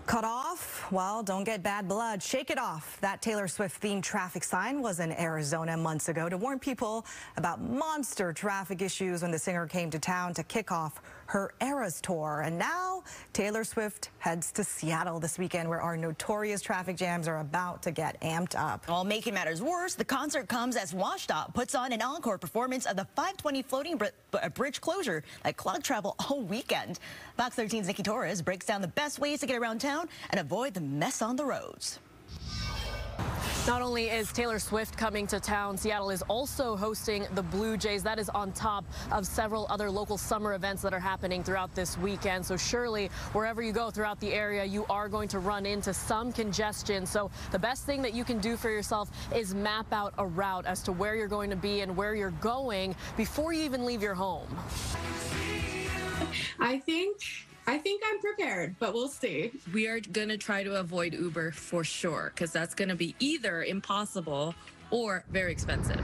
Cut off? Well, don't get bad blood. Shake it off. That Taylor Swift-themed traffic sign was in Arizona months ago to warn people about monster traffic issues when the singer came to town to kick off her Eras tour. And now Taylor Swift heads to Seattle this weekend, where our notorious traffic jams are about to get amped up. Well, making matters worse, the concert comes as WashDOT puts on an encore performance of the 520 floating bridge closure that clogged travel all weekend. Fox 13's Nikki Torres breaks down the best ways to get around town and avoid the mess on the roads. Not only is Taylor Swift coming to town, Seattle is also hosting the Blue Jays. That is on top of several other local summer events that are happening throughout this weekend. So surely, wherever you go throughout the area, you are going to run into some congestion. So the best thing that you can do for yourself is map out a route as to where you're going to be and where you're going before you even leave your home. I think I'm prepared, but we'll see. We are going to try to avoid Uber for sure, because that's going to be either impossible or very expensive.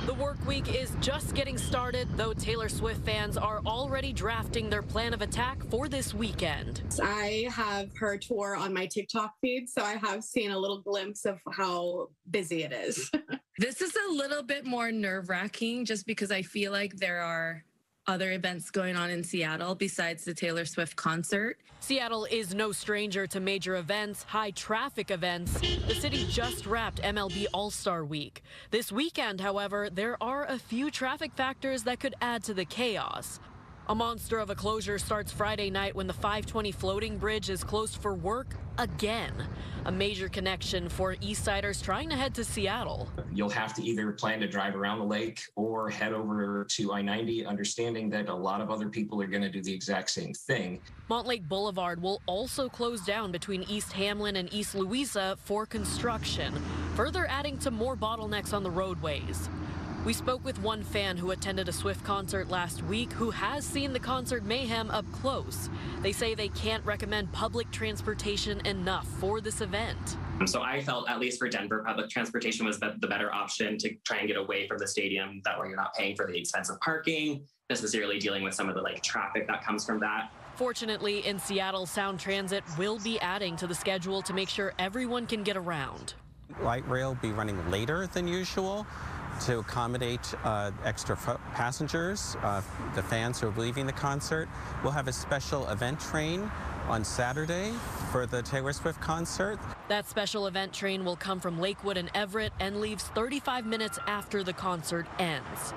The work week is just getting started, though Taylor Swift fans are already drafting their plan of attack for this weekend. I have her tour on my TikTok feed, so I have seen a little glimpse of how busy it is. This is a little bit more nerve-wracking just because I feel like there are other events going on in Seattle besides the Taylor Swift concert. Seattle is no stranger to major events, high traffic events. The city just wrapped MLB All-Star Week. This weekend, however, there are a few traffic factors that could add to the chaos. A monster of a closure starts Friday night when the 520 floating bridge is closed for work again. A major connection for Eastsiders trying to head to Seattle. You'll have to either plan to drive around the lake or head over to I-90, understanding that a lot of other people are going to do the exact same thing. Montlake Boulevard will also close down between East Hamlin and East Louisa for construction, further adding to more bottlenecks on the roadways. We spoke with one fan who attended a Swift concert last week who has seen the concert mayhem up close. They say they can't recommend public transportation enough for this event. So I felt, at least for Denver, public transportation was the better option to try and get away from the stadium, that way you're not paying for the expensive parking, necessarily dealing with some of the traffic that comes from that. Fortunately, in Seattle, Sound Transit will be adding to the schedule to make sure everyone can get around. Light rail will be running later than usual to accommodate extra passengers, the fans who are leaving the concert. We'll have a special event train on Saturday for the Taylor Swift concert. That special event train will come from Lakewood and Everett and leaves 35 minutes after the concert ends.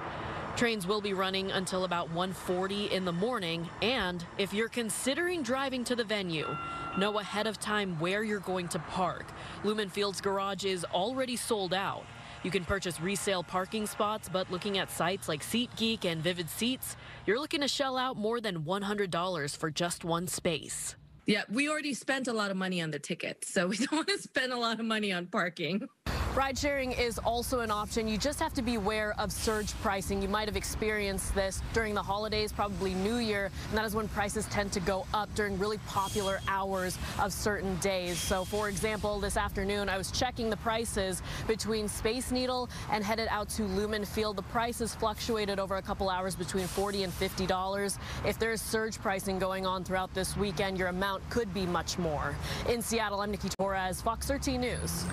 Trains will be running until about 1:40 in the morning, and if you're considering driving to the venue, know ahead of time where you're going to park. Lumen Field's garage is already sold out. You can purchase resale parking spots, but looking at sites like SeatGeek and Vivid Seats, you're looking to shell out more than $100 for just one space. Yeah, we already spent a lot of money on the tickets, so we don't want to spend a lot of money on parking. Ride sharing is also an option. You just have to be aware of surge pricing. You might have experienced this during the holidays, probably New Year, and that is when prices tend to go up during really popular hours of certain days. So, for example, this afternoon, I was checking the prices between Space Needle and headed out to Lumen Field. The prices fluctuated over a couple hours between $40 and $50. If there's surge pricing going on throughout this weekend, your amount could be much more. In Seattle, I'm Nikki Torres, Fox 13 News.